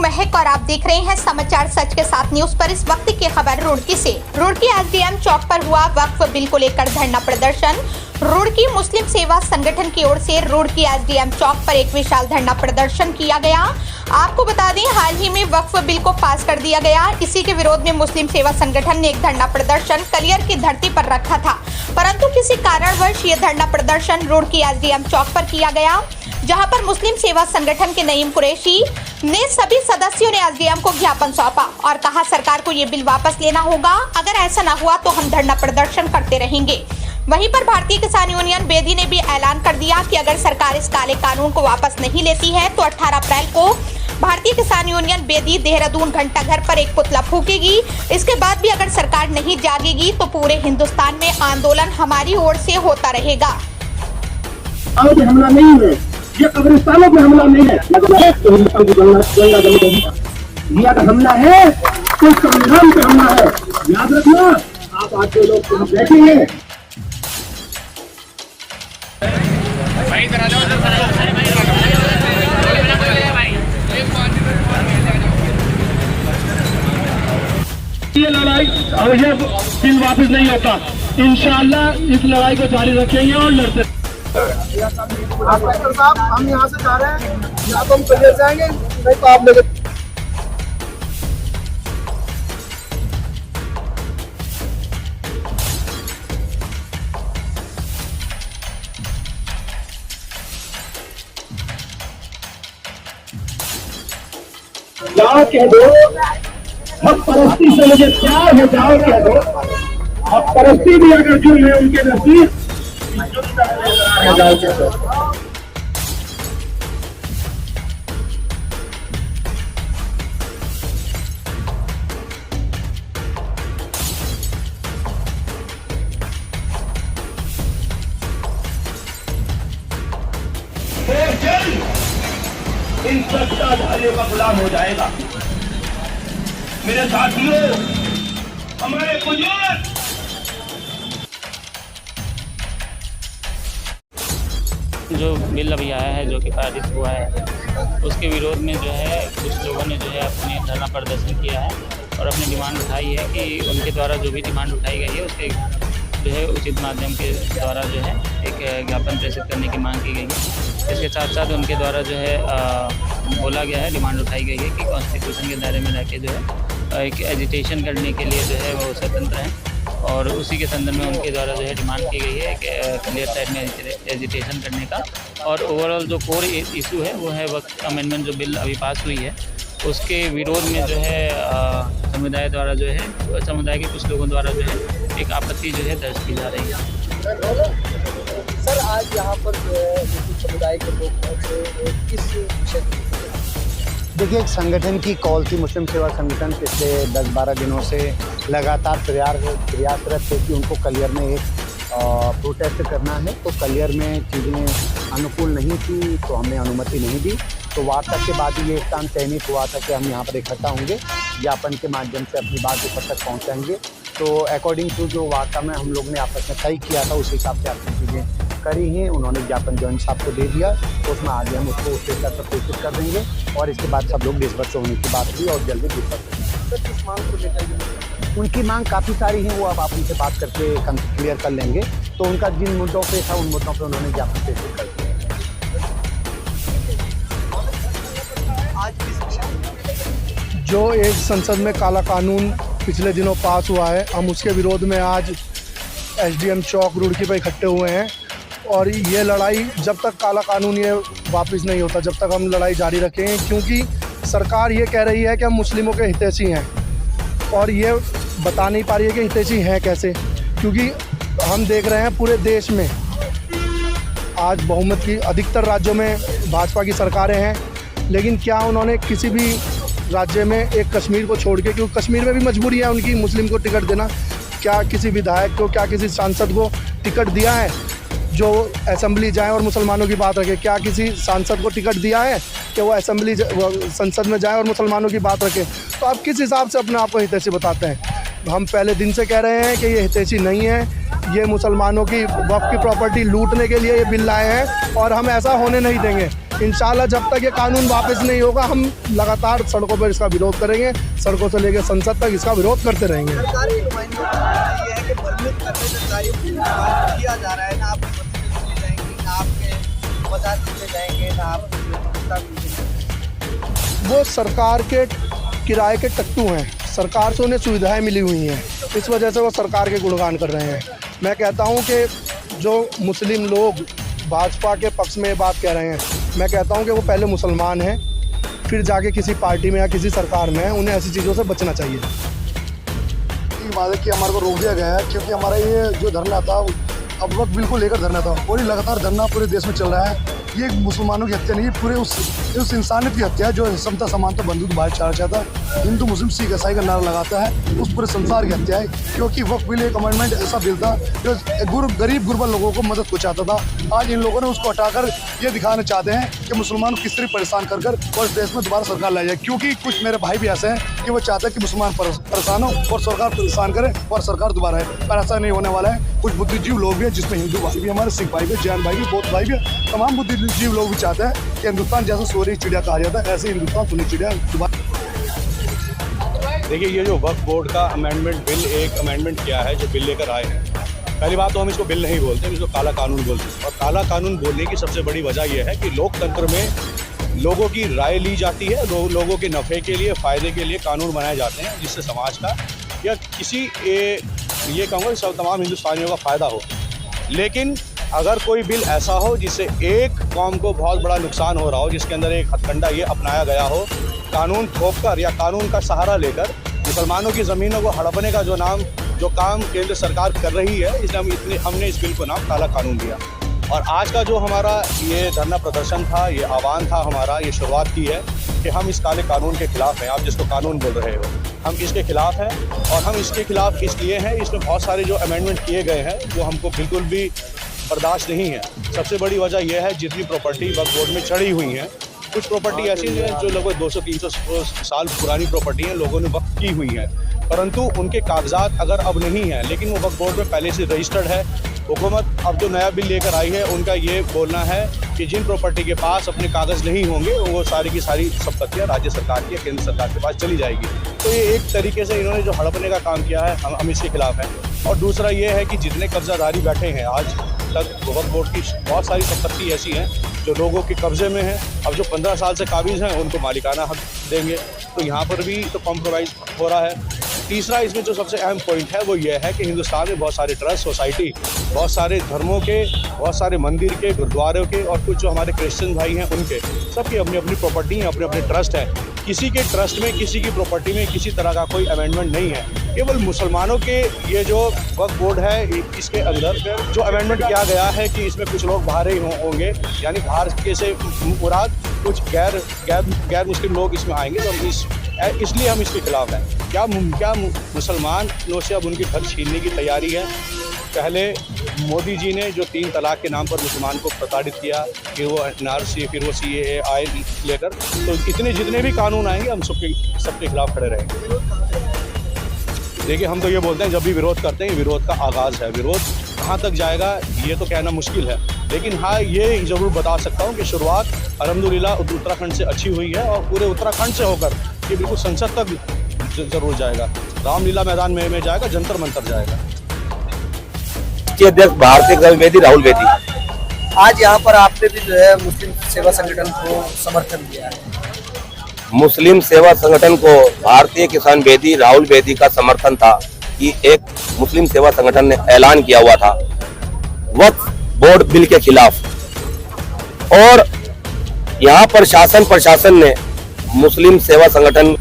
महक और आप देख रहे हैं समाचार सच के साथ न्यूज पर। इस वक्त की खबर रुड़की से। रुड़की एसडीएम चौक पर हुआ वक्फ बिल को लेकर धरना प्रदर्शन। रुड़की मुस्लिम सेवा संगठन की ओर से रुड़की एसडीएम चौक पर एक विशाल धरना प्रदर्शन किया गया। आपको बता दें, हाल ही में वक्फ बिल को पास कर दिया गया। इसी के विरोध में मुस्लिम सेवा संगठन ने एक धरना प्रदर्शन कलियर की धरती पर रखा था, परंतु किसी कारणवश ये धरना प्रदर्शन रुड़की एसडीएम चौक पर किया गया, जहां पर मुस्लिम सेवा संगठन के नईम कुरैशी ने सभी सदस्यों ने एसडीएम को ज्ञापन सौंपा और कहा सरकार को ये बिल वापस लेना होगा। अगर ऐसा न हुआ तो हम धरना प्रदर्शन करते रहेंगे। वहीं पर भारतीय किसान यूनियन बेदी ने भी ऐलान कर दिया कि अगर सरकार इस काले कानून को वापस नहीं लेती है तो 18 अप्रैल को भारतीय किसान यूनियन बेदी देहरादून घंटाघर पर एक पुतला फूकेगी। इसके बाद भी अगर सरकार नहीं जागेगी तो पूरे हिंदुस्तान में आंदोलन हमारी ओर से होता रहेगा। हमला नहीं है, ये कब्रिस्तानों में हमला नहीं है, तो हिंदुस्तान की गंगा का हमला है, तो संविधान का हमला है। याद रखना, आप आज के लोग बैठेंगे। ये लड़ाई और ये बिल वापस नहीं होता। इंशाअल्लाह इस लड़ाई को जारी रखेंगे और लड़ते। इंस्पेक्टर साहब, हम यहाँ से जा रहे हैं, या तो हम क्लियर जाएंगे नहीं तो आप लेके। जाओ कह दो, हक परस्ती से मुझे प्यार है, जाओ कह दो। हक परस्ती भी अगर जुर्म है उनके नसीब, जाओ कह दो। इन सत्ताधारियों का गुलाम हो जाएगा। मेरे साथियों, हमारे बुजुर्ग जो बिल अभी आया है, जो कि पारित हुआ है, उसके विरोध में जो है कुछ लोगों ने जो है अपने धरना प्रदर्शन किया है और अपनी डिमांड उठाई है कि उनके द्वारा जो भी डिमांड उठाई गई है उसके जो है उचित माध्यम के द्वारा जो है एक ज्ञापन प्रेषित करने की मांग की गई है। इसके साथ साथ उनके द्वारा जो है बोला गया है, डिमांड उठाई गई है कि कॉन्स्टिट्यूशन के दायरे में रह के जो है एक एजिटेशन करने के लिए जो है वो स्वतंत्र हैं और उसी के संदर्भ में उनके द्वारा जो है डिमांड की गई है कि क्लियर साइड में एजिटेशन करने का। और ओवरऑल जो कोर इशू है वो है वक्फ अमेंडमेंट जो बिल अभी पास हुई है उसके विरोध में जो है समुदाय द्वारा जो है समुदाय के कुछ लोगों द्वारा जो है एक आपत्ति जो है दर्ज की जा रही है। सर, आज यहाँ पर जो है समुदाय के लोग पहुँचे, किस विषय? देखिए, एक संगठन की कॉल थी, मुस्लिम सेवा संगठन पिछले 10-12 दिनों से लगातार प्रयासरत थे कि उनको कलियर में एक प्रोटेस्ट करना है। तो कलियर में चीज़ें अनुकूल नहीं थी तो हमने अनुमति नहीं दी। तो वार्ता के बाद ये स्थान चयनित हुआ था कि हम यहाँ पर इकट्ठा होंगे, ज्ञापन के माध्यम से अपनी बात ऊपर तक पहुँचाएंगे। तो अकॉर्डिंग टू जो वार्ता में हम लोग ने आपस में तय किया था उस हिसाब से आपकी चीज़ें करी हैं। उन्होंने ज्ञापन जॉइंट साहब को दे दिया, तो उसमें आगे हम उसको उस हिसाब से कोशिश कर देंगे और इसके बाद सब लोग डिस्बर्स होने की बात हुई और जल्दी डिस्बर्स होंगे। किस मांग को लेकर? उनकी मांग काफ़ी सारी हैं, वो अब आप उनसे बात करके क्लियर कर लेंगे। तो उनका जिन मुद्दों पे था उन मुद्दों पे उन्होंने ज्ञापन पेश कर दिया। जो एक संसद में काला कानून पिछले दिनों पास हुआ है, हम उसके विरोध में आज एसडीएम चौक रुड़की पर इकट्ठे हुए हैं और ये लड़ाई जब तक काला कानून ये वापस नहीं होता जब तक हम लड़ाई जारी रखेंगे, क्योंकि सरकार ये कह रही है कि हम मुस्लिमों के हितैषी हैं और ये बता नहीं पा रही है कि हितैषी हैं कैसे। क्योंकि हम देख रहे हैं पूरे देश में आज बहुमत की अधिकतर राज्यों में भाजपा की सरकारें हैं, लेकिन क्या उन्होंने किसी भी राज्य में एक कश्मीर को छोड़ के, क्योंकि कश्मीर में भी मजबूरी है उनकी मुस्लिम को टिकट देना, क्या किसी विधायक को, क्या किसी सांसद को टिकट दिया है जो असेंबली जाए और मुसलमानों की बात रखे? क्या किसी सांसद को टिकट दिया है कि वो असेंबली संसद में जाए और मुसलमानों की बात रखे? तो आप किस हिसाब से अपने आप को हितैषी बताते हैं? हम पहले दिन से कह रहे हैं कि ये हितैषी नहीं है, ये मुसलमानों की वक्फ की प्रॉपर्टी लूटने के लिए ये बिल लाए हैं और हम ऐसा होने नहीं देंगे। इंशाल्लाह जब तक ये कानून वापस नहीं होगा हम लगातार सड़कों पर इसका विरोध करेंगे, सड़कों से लेकर संसद तक इसका विरोध करते रहेंगे। सरकारी नुमाइंदों का ये है कि भ्रमित करके सरकारी किया जा रहा है, ना आप जाएंगे, ना आपके बाजार मिलते जाएंगे, ना आपको वो सरकार के किराए के टट्टू हैं, सरकार से उन्हें सुविधाएं मिली हुई हैं, इस वजह से वो सरकार के गुणगान कर रहे हैं। मैं कहता हूं कि जो मुस्लिम लोग भाजपा के पक्ष में ये बात कह रहे हैं, मैं कहता हूं कि वो पहले मुसलमान हैं, फिर जाके किसी पार्टी में या किसी सरकार में है, उन्हें ऐसी चीज़ों से बचना चाहिए। ये बात है कि हमारे को रोक दिया गया है क्योंकि हमारा ये जो धरना था अब वक्त बिल्कुल लेकर धरना था और ये लगातार धरना पूरे देश में चल रहा है। ये मुसलमानों की हत्या नहीं है, पूरे उस इंसानियत की हत्या है जो समता समानता बंधुत्व भाईचारा चाहता है, हिंदू मुस्लिम सिख ईसाई का नारा लगाता है, उस पूरे संसार की हत्या है। क्योंकि वक्त बिल एक अमेंडमेंट ऐसा बिल था जो गरीब गुरबा लोगों को मदद पहुँचाता था। आज इन लोगों ने उसको हटाकर ये दिखाना चाहते हैं कि मुसलमान को किस तरह परेशान कर और इस देश में दोबारा सरकार लाई जाए। क्योंकि कुछ मेरे भाई भी ऐसे हैं कि वो चाहते हैं कि मुसलमान परेशान हो और सरकार परेशान करे और सरकार दोबारा है, पर ऐसा नहीं होने वाला है। कुछ बुद्धिजीवी लोग भी हैं जिसमें हिंदू भाई भी, हमारे सिख भाई भी, जैन भाई भी, बौद्ध भाई भी, तमाम बुद्धिजीवी लोग भी चाहते हैं कि हिंदुस्तान जैसे सोरी चिड़िया कहा जाता है ऐसे हिंदुस्तान सुनी चिड़िया दोबारा। देखिए, ये जो वक्फ बोर्ड का अमेंडमेंट बिल एक अमेंडमेंट किया है जो बिल लेकर आए हैं, पहली बात तो हम इसको बिल नहीं बोलते, हम इसको काला कानून बोलते हैं। और काला कानून बोलने की सबसे बड़ी वजह यह है कि लोकतंत्र में लोगों की राय ली जाती है, लोगों के नफ़े के लिए, फ़ायदे के लिए कानून बनाए जाते हैं जिससे समाज का या किसी ये कहूँगा सब तमाम हिंदुस्तानियों का फ़ायदा हो। लेकिन अगर कोई बिल ऐसा हो जिससे एक कौम को बहुत बड़ा नुकसान हो रहा हो, जिसके अंदर एक हथकंडा ये अपनाया गया हो, कानून थोपकर या कानून का सहारा लेकर मुसलमानों की ज़मीनों को हड़पने का जो काम केंद्र सरकार कर रही है, इसलिए हमने इस बिल को नाम काला कानून दिया। और आज का जो हमारा ये धरना प्रदर्शन था, ये आह्वान था हमारा, ये शुरुआत की है कि हम इस काले कानून के खिलाफ़ हैं। आप जिसको कानून बोल रहे हो, हम इसके खिलाफ़ हैं। और हम इसके खिलाफ़ इसलिए हैं, इसमें बहुत सारे जो अमेंडमेंट किए गए हैं वो हमको बिल्कुल भी बर्दाश्त नहीं है। सबसे बड़ी वजह यह है जितनी प्रॉपर्टी वक्फ बोर्ड में चढ़ी हुई हैं, कुछ प्रॉपर्टी ऐसी है जो लगभग 200-300 साल पुरानी प्रॉपर्टी हैं, लोगों ने वक्फ की हुई है, परंतु उनके कागजात अगर अब नहीं हैं, लेकिन वो वक्फ बोर्ड में पहले से रजिस्टर्ड है। हुकूमत अब जो नया बिल लेकर आई है उनका ये बोलना है कि जिन प्रॉपर्टी के पास अपने कागज़ नहीं होंगे वो सारी की सारी संपत्तियाँ राज्य सरकार की या केंद्र सरकार के पास चली जाएगी। तो ये एक तरीके से इन्होंने जो हड़पने का काम किया है, हम इसके खिलाफ़ हैं। और दूसरा ये है कि जितने कब्जाधारी बैठे हैं आज तक, वक्फ बोर्ड की बहुत सारी संपत्ति ऐसी हैं जो लोगों के कब्ज़े में है। अब जो 15 साल से काबिज़ हैं उनको मालिकाना हक देंगे, तो यहाँ पर भी तो कॉम्प्रोमाइज़ हो रहा है। तीसरा इसमें जो सबसे अहम पॉइंट है वो ये है कि हिंदुस्तान में बहुत सारे ट्रस्ट सोसाइटी, बहुत सारे धर्मों के, बहुत सारे मंदिर के, गुरुद्वारों के और कुछ जो हमारे क्रिश्चियन भाई हैं उनके, सबकी अपनी अपनी प्रॉपर्टी हैं, अपने अपने ट्रस्ट हैं। किसी के ट्रस्ट में, किसी की प्रॉपर्टी में किसी तरह का कोई अमेंडमेंट नहीं है। केवल मुसलमानों के ये जो वक्फ बोर्ड है इसके अंदर जो अमेंडमेंट किया गया है कि इसमें कुछ लोग बाहर ही होंगे, यानी बाहर के से मुराद कुछ गैर मुस्लिम लोग इसमें आएंगे, तो इसलिए हम इसके खिलाफ़ हैं। क्या मुसलमानों से अब उनके घर छीनने की तैयारी है? पहले मोदी जी ने जो 3 तलाक के नाम पर मुसलमान को प्रताड़ित किया, फिर वो NRC, फिर वो CAA आए लेकर, तो जितने भी कानून आएंगे हम सबके खिलाफ खड़े रहेंगे। देखिए, हम तो ये बोलते हैं जब भी विरोध करते हैं, विरोध का आगाज़ है। विरोध कहाँ तक जाएगा ये तो कहना मुश्किल है, लेकिन हाँ ये ज़रूर बता सकता हूँ कि शुरुआत अल्हम्दुलिल्लाह उत्तराखंड से अच्छी हुई है और पूरे उत्तराखंड से होकर ये बिल्कुल संसद तक ज़रूर जाएगा, रामलीला मैदान में जाएगा, जंतर मंतर जाएगा। अध्यक्ष भारतीय जनता पार्टी राहुल बेदी, आज यहाँ पर आपने भी जो है मुस्लिम सेवा संगठन को समर्थन दिया है। मुस्लिम सेवा संगठन को भारतीय किसान बेदी राहुल बेदी का समर्थन था कि एक मुस्लिम सेवा संगठन ने ऐलान किया हुआ था वक्फ बोर्ड बिल के खिलाफ, और यहाँ पर प्रशासन ने मुस्लिम सेवा संगठन